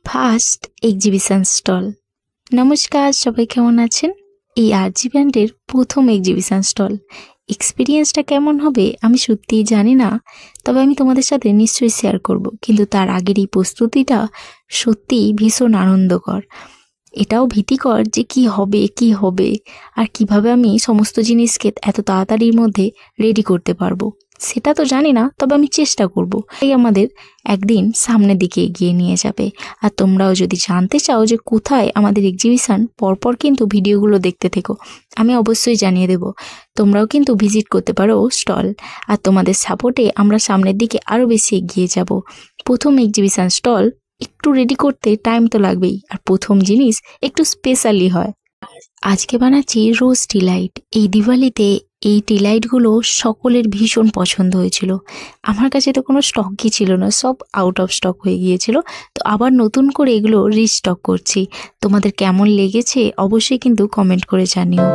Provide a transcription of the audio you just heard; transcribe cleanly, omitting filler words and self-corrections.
First exhibition stall. নমস্কার, সবাই কেমন আছেন? এই আরজি ব্র্যান্ডের প্রথম এক্সিবিশন স্টল। এক্সপিরিয়েন্সটা কেমন হবে আমি সত্যিই জানি না, তবে আমি তোমাদের সাথে নিশ্চয়ই শেয়ার করব। কিন্তু তার আগের এই প্রস্তুতিটা সত্যিই ভীষণ আনন্দকর। এটাও ভীতিকর যে কি হবে আর কিভাবে আমি সমস্ত জিনিসকে এত তাড়াতাড়ির মধ্যে রেডি করতে পারবো সেটা তো জানি না, তবে আমি চেষ্টা করব। এই আমাদের একদিন সামনের দিকে এগিয়ে নিয়ে যাবে। আর তোমরাও যদি জানতে চাও যে কোথায় আমাদের এক্সিবিশন, পরপর কিন্তু ভিডিওগুলো দেখতে থেকো, আমি অবশ্যই জানিয়ে দেব। তোমরাও কিন্তু ভিজিট করতে পারো স্টল। আর তোমাদের সাপোর্টে আমরা সামনের দিকে আরও বেশি এগিয়ে যাব। প্রথম এক্সিবিশন স্টল একটু রেডি করতে টাইম তো লাগবেই, আর প্রথম জিনিস একটু স্পেশালি হয়। আজকে বানাচ্ছি রোজ টি লাইট। এই দিওয়ালিতে এই টি লাইটগুলো সকলের ভীষণ পছন্দ হয়েছিল। আমার কাছে তো কোনো স্টকই ছিল না, সব আউট অফ স্টক হয়ে গিয়েছিল। তো আবার নতুন করে এগুলো রিস্টক করছি। তোমাদের কেমন লেগেছে অবশ্যই কিন্তু কমেন্ট করে জানিও।